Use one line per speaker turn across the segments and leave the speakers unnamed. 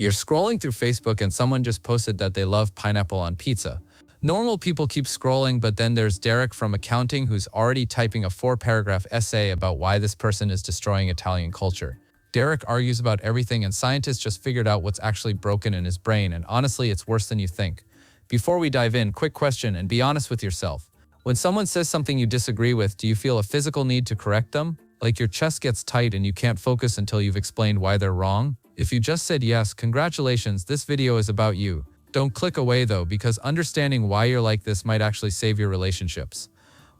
You're scrolling through Facebook and someone just posted that they love pineapple on pizza. Normal people keep scrolling, but then there's Derek from accounting who's already typing a 4-paragraph essay about why this person is destroying Italian culture. Derek argues about everything and scientists just figured out what's actually broken in his brain, and honestly, it's worse than you think. Before we dive in, quick question and be honest with yourself. When someone says something you disagree with, do you feel a physical need to correct them? Like your chest gets tight and you can't focus until you've explained why they're wrong? If you just said yes, congratulations, this video is about you. Don't click away though, because understanding why you're like this might actually save your relationships.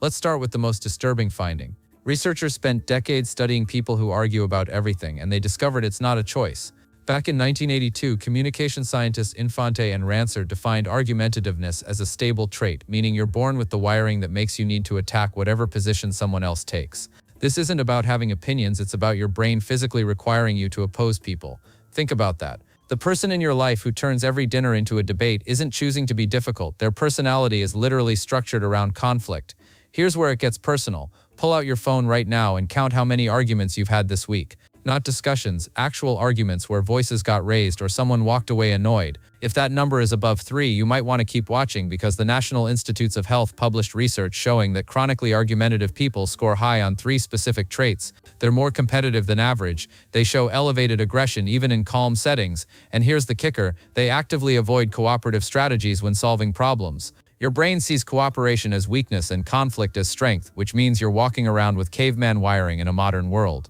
Let's start with the most disturbing finding. Researchers spent decades studying people who argue about everything, and they discovered it's not a choice. Back in 1982, communication scientists Infante and Rancer defined argumentativeness as a stable trait, meaning you're born with the wiring that makes you need to attack whatever position someone else takes. This isn't about having opinions, it's about your brain physically requiring you to oppose people. Think about that. The person in your life who turns every dinner into a debate isn't choosing to be difficult. Their personality is literally structured around conflict. Here's where it gets personal. Pull out your phone right now and count how many arguments you've had this week. Not discussions, actual arguments where voices got raised or someone walked away annoyed. If that number is above 3, you might want to keep watching, because the National Institutes of Health published research showing that chronically argumentative people score high on 3 specific traits. They're more competitive than average, they show elevated aggression even in calm settings, and here's the kicker, they actively avoid cooperative strategies when solving problems. Your brain sees cooperation as weakness and conflict as strength, which means you're walking around with caveman wiring in a modern world.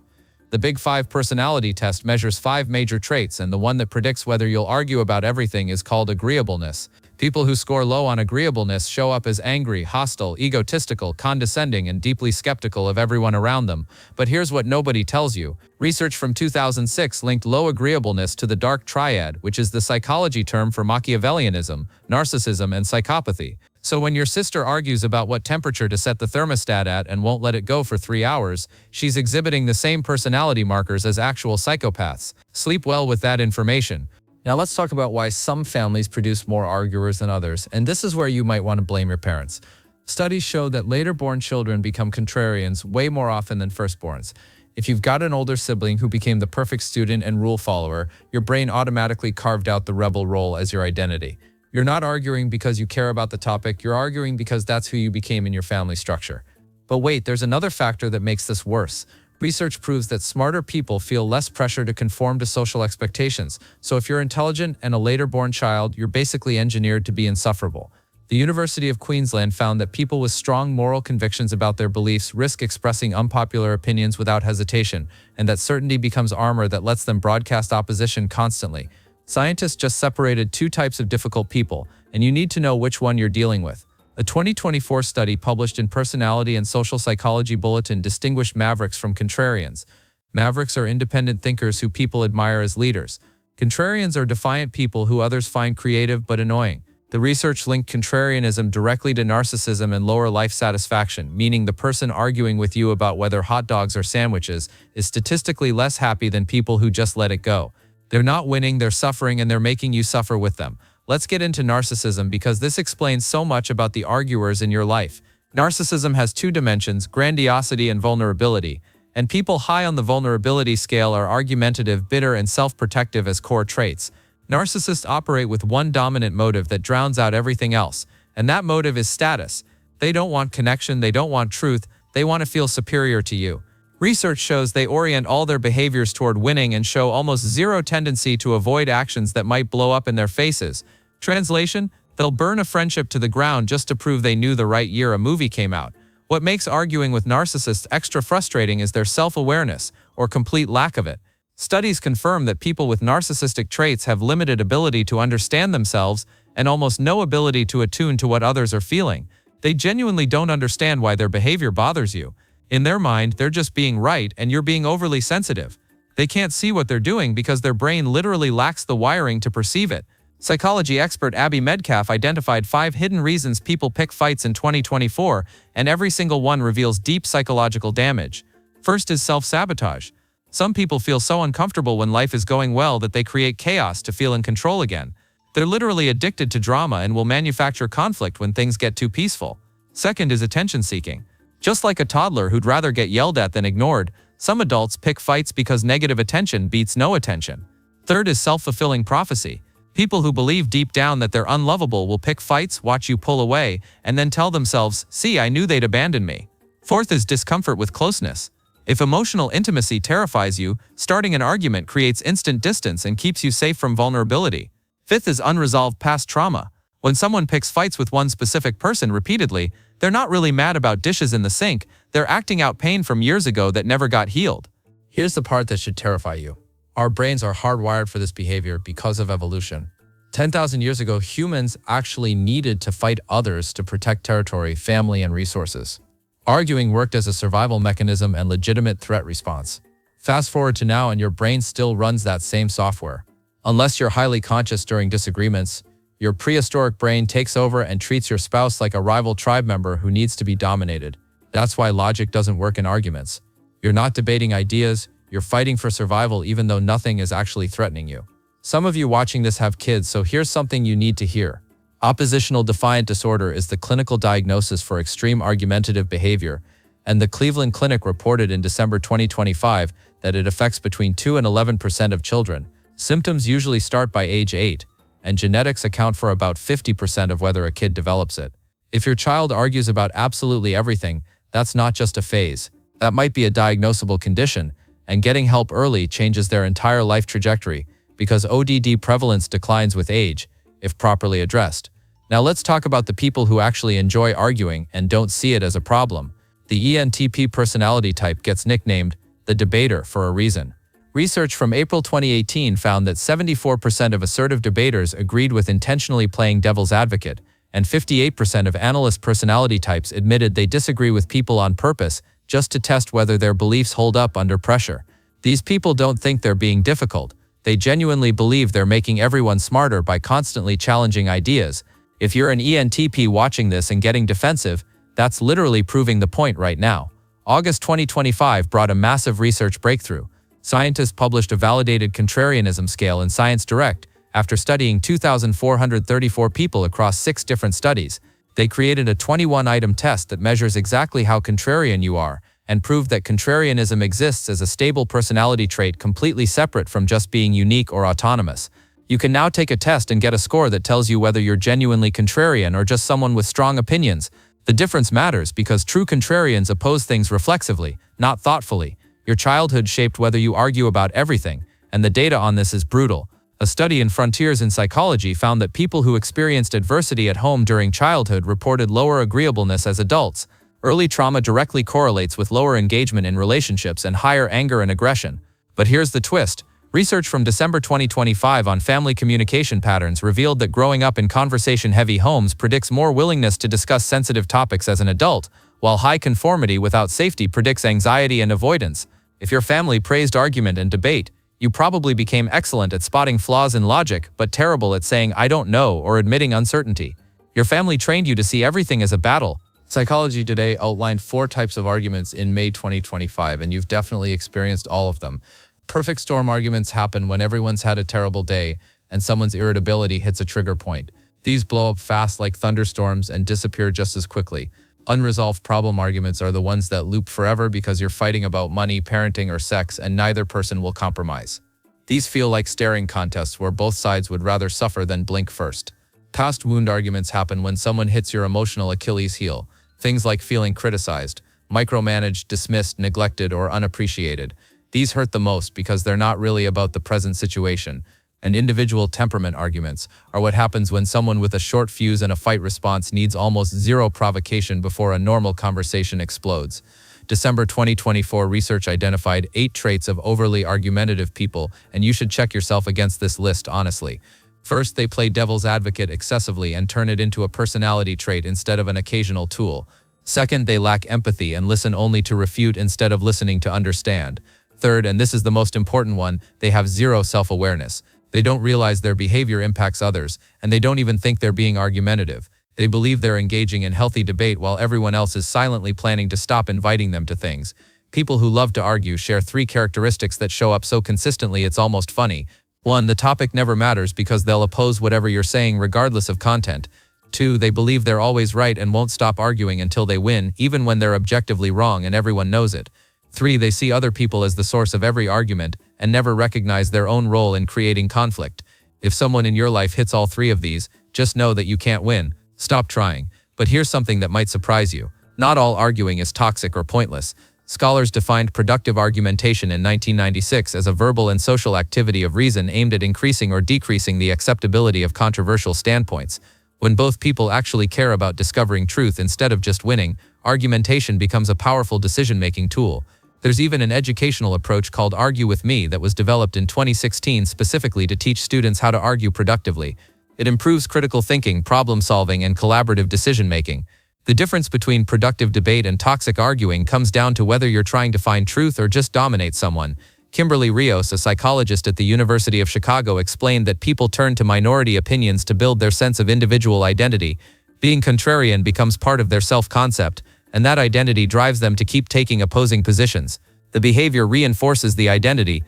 The Big 5 personality test measures 5 major traits, and the one that predicts whether you'll argue about everything is called agreeableness. People who score low on agreeableness show up as angry, hostile, egotistical, condescending, and deeply skeptical of everyone around them. But here's what nobody tells you. Research from 2006 linked low agreeableness to the dark triad, which is the psychology term for Machiavellianism, narcissism, and psychopathy. So when your sister argues about what temperature to set the thermostat at and won't let it go for 3 hours, she's exhibiting the same personality markers as actual psychopaths. Sleep well with that information. Now let's talk about why some families produce more arguers than others, and this is where you might want to blame your parents. Studies show that later-born children become contrarians way more often than firstborns. If you've got an older sibling who became the perfect student and rule follower, your brain automatically carved out the rebel role as your identity. You're not arguing because you care about the topic, you're arguing because that's who you became in your family structure. But wait, there's another factor that makes this worse. Research proves that smarter people feel less pressure to conform to social expectations. So if you're intelligent and a later-born child, you're basically engineered to be insufferable. The University of Queensland found that people with strong moral convictions about their beliefs risk expressing unpopular opinions without hesitation, and that certainty becomes armor that lets them broadcast opposition constantly. Scientists just separated 2 types of difficult people, and you need to know which one you're dealing with. A 2024 study published in Personality and Social Psychology Bulletin distinguished mavericks from contrarians. Mavericks are independent thinkers who people admire as leaders. Contrarians are defiant people who others find creative but annoying. The research linked contrarianism directly to narcissism and lower life satisfaction, meaning the person arguing with you about whether hot dogs are sandwiches is statistically less happy than people who just let it go. They're not winning, they're suffering, and they're making you suffer with them. Let's get into narcissism, because this explains so much about the arguers in your life. Narcissism has 2 dimensions, grandiosity and vulnerability, and people high on the vulnerability scale are argumentative, bitter, and self-protective as core traits. Narcissists operate with one dominant motive that drowns out everything else, and that motive is status. They don't want connection, they don't want truth, they want to feel superior to you. Research shows they orient all their behaviors toward winning and show almost zero tendency to avoid actions that might blow up in their faces. Translation: they'll burn a friendship to the ground just to prove they knew the right year a movie came out. What makes arguing with narcissists extra frustrating is their self-awareness, or complete lack of it. Studies confirm that people with narcissistic traits have limited ability to understand themselves and almost no ability to attune to what others are feeling. They genuinely don't understand why their behavior bothers you. In their mind, they're just being right and you're being overly sensitive. They can't see what they're doing because their brain literally lacks the wiring to perceive it. Psychology expert Abby Medcalf identified 5 hidden reasons people pick fights in 2024, and every single one reveals deep psychological damage. First is self-sabotage. Some people feel so uncomfortable when life is going well that they create chaos to feel in control again. They're literally addicted to drama and will manufacture conflict when things get too peaceful. Second is attention-seeking. Just like a toddler who'd rather get yelled at than ignored, some adults pick fights because negative attention beats no attention. Third is self-fulfilling prophecy. People who believe deep down that they're unlovable will pick fights, watch you pull away, and then tell themselves, "See, I knew they'd abandon me." Fourth is discomfort with closeness. If emotional intimacy terrifies you, starting an argument creates instant distance and keeps you safe from vulnerability. Fifth is unresolved past trauma. When someone picks fights with one specific person repeatedly, they're not really mad about dishes in the sink, they're acting out pain from years ago that never got healed. Here's the part that should terrify you. Our brains are hardwired for this behavior because of evolution. 10,000 years ago, humans actually needed to fight others to protect territory, family, and resources. Arguing worked as a survival mechanism and legitimate threat response. Fast forward to now and your brain still runs that same software. Unless you're highly conscious during disagreements, your prehistoric brain takes over and treats your spouse like a rival tribe member who needs to be dominated. That's why logic doesn't work in arguments. You're not debating ideas, you're fighting for survival even though nothing is actually threatening you. Some of you watching this have kids, so here's something you need to hear. Oppositional Defiant Disorder is the clinical diagnosis for extreme argumentative behavior, and the Cleveland Clinic reported in December 2025 that it affects between 2 and 11% of children. Symptoms usually start by age 8, and genetics account for about 50% of whether a kid develops it. If your child argues about absolutely everything, that's not just a phase. That might be a diagnosable condition, and getting help early changes their entire life trajectory because ODD prevalence declines with age, if properly addressed. Now let's talk about the people who actually enjoy arguing and don't see it as a problem. The ENTP personality type gets nicknamed the debater for a reason. Research from April 2018 found that 74% of assertive debaters agreed with intentionally playing devil's advocate, and 58% of analyst personality types admitted they disagree with people on purpose just to test whether their beliefs hold up under pressure. These people don't think they're being difficult. They genuinely believe they're making everyone smarter by constantly challenging ideas. If you're an ENTP watching this and getting defensive, that's literally proving the point right now. August 2025 brought a massive research breakthrough. Scientists published a validated contrarianism scale in Science Direct after studying 2,434 people across 6 different studies. They created a 21-item test that measures exactly how contrarian you are and proved that contrarianism exists as a stable personality trait completely separate from just being unique or autonomous. You can now take a test and get a score that tells you whether you're genuinely contrarian or just someone with strong opinions. The difference matters because true contrarians oppose things reflexively, not thoughtfully. Your childhood shaped whether you argue about everything, and the data on this is brutal. A study in Frontiers in Psychology found that people who experienced adversity at home during childhood reported lower agreeableness as adults. Early trauma directly correlates with lower engagement in relationships and higher anger and aggression. But here's the twist. Research from December 2025 on family communication patterns revealed that growing up in conversation-heavy homes predicts more willingness to discuss sensitive topics as an adult, while high conformity without safety predicts anxiety and avoidance. If your family praised argument and debate, you probably became excellent at spotting flaws in logic, but terrible at saying "I don't know" or admitting uncertainty. Your family trained you to see everything as a battle. Psychology Today outlined 4 types of arguments in May 2025, and you've definitely experienced all of them. Perfect storm arguments happen when everyone's had a terrible day and someone's irritability hits a trigger point. These blow up fast like thunderstorms and disappear just as quickly. Unresolved problem arguments are the ones that loop forever because you're fighting about money, parenting, or sex, and neither person will compromise. These feel like staring contests where both sides would rather suffer than blink first. Past wound arguments happen when someone hits your emotional Achilles heel. Things like feeling criticized, micromanaged, dismissed, neglected, or unappreciated. These hurt the most because they're not really about the present situation. And individual temperament arguments are what happens when someone with a short fuse and a fight response needs almost zero provocation before a normal conversation explodes. December 2024 research identified 8 traits of overly argumentative people, and you should check yourself against this list honestly. First, they play devil's advocate excessively and turn it into a personality trait instead of an occasional tool. Second, they lack empathy and listen only to refute instead of listening to understand. Third, and this is the most important one, they have zero self-awareness. They don't realize their behavior impacts others, and they don't even think they're being argumentative. They believe they're engaging in healthy debate while everyone else is silently planning to stop inviting them to things. People who love to argue share 3 characteristics that show up so consistently it's almost funny. 1. The topic never matters because they'll oppose whatever you're saying regardless of content. 2. They believe they're always right and won't stop arguing until they win, even when they're objectively wrong and everyone knows it. 3. They see other people as the source of every argument and never recognize their own role in creating conflict. If someone in your life hits all 3 of these, just know that you can't win. Stop trying. But here's something that might surprise you. Not all arguing is toxic or pointless. Scholars defined productive argumentation in 1996 as a verbal and social activity of reason aimed at increasing or decreasing the acceptability of controversial standpoints. When both people actually care about discovering truth instead of just winning, argumentation becomes a powerful decision-making tool. There's even an educational approach called Argue With Me that was developed in 2016 specifically to teach students how to argue productively. It improves critical thinking, problem-solving, and collaborative decision-making. The difference between productive debate and toxic arguing comes down to whether you're trying to find truth or just dominate someone. Kimberly Rios, a psychologist at the University of Chicago, explained that people turn to minority opinions to build their sense of individual identity. Being contrarian becomes part of their self-concept, and that identity drives them to keep taking opposing positions. The behavior reinforces the identity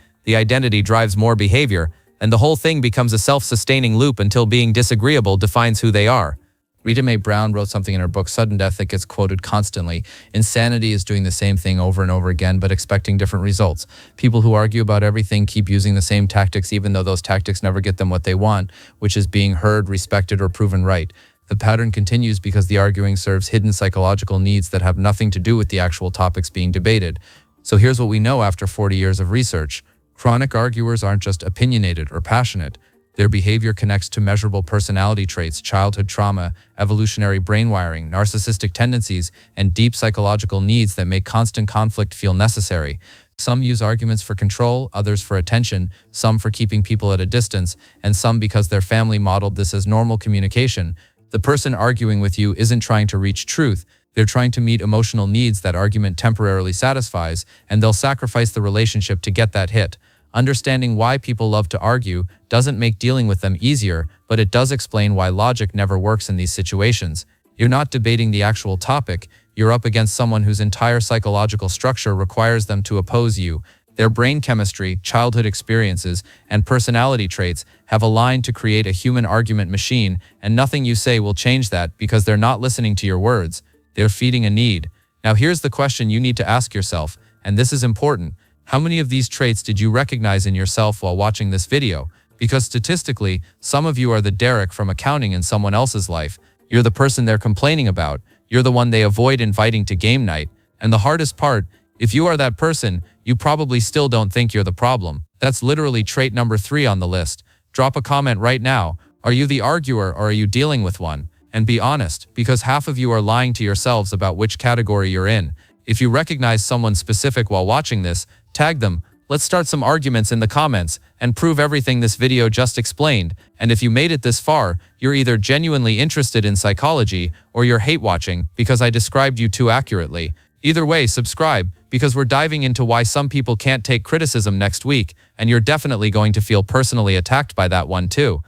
drives more behavior, and the whole thing becomes a self-sustaining loop until being disagreeable defines who they are. Rita Mae Brown wrote something in her book Sudden Death that gets quoted constantly. Insanity is doing the same thing over and over again, but expecting different results. People who argue about everything keep using the same tactics, even though those tactics never get them what they want, which is being heard, respected, or proven right. The pattern continues because the arguing serves hidden psychological needs that have nothing to do with the actual topics being debated. So here's what we know after 40 years of research. Chronic arguers aren't just opinionated or passionate. Their behavior connects to measurable personality traits, childhood trauma, evolutionary brain wiring, narcissistic tendencies, and deep psychological needs that make constant conflict feel necessary. Some use arguments for control, others for attention, some for keeping people at a distance, and some because their family modeled this as normal communication. The person arguing with you isn't trying to reach truth. They're trying to meet emotional needs that argument temporarily satisfies, and they'll sacrifice the relationship to get that hit. Understanding why people love to argue doesn't make dealing with them easier, but it does explain why logic never works in these situations. You're not debating the actual topic, you're up against someone whose entire psychological structure requires them to oppose you. Their brain chemistry, childhood experiences, and personality traits have aligned to create a human argument machine, and nothing you say will change that because they're not listening to your words. They're feeding a need. Now here's the question you need to ask yourself, and this is important. How many of these traits did you recognize in yourself while watching this video? Because statistically, some of you are the Derek from accounting in someone else's life. You're the person they're complaining about. You're the one they avoid inviting to game night. And the hardest part, if you are that person, you probably still don't think you're the problem. That's literally trait number 3 on the list. Drop a comment right now. Are you the arguer or are you dealing with one? And be honest, because half of you are lying to yourselves about which category you're in. If you recognize someone specific while watching this, tag them. Let's start some arguments in the comments and prove everything this video just explained. And if you made it this far, you're either genuinely interested in psychology or you're hate watching because I described you too accurately. Either way, subscribe because we're diving into why some people can't take criticism next week, and you're definitely going to feel personally attacked by that one too.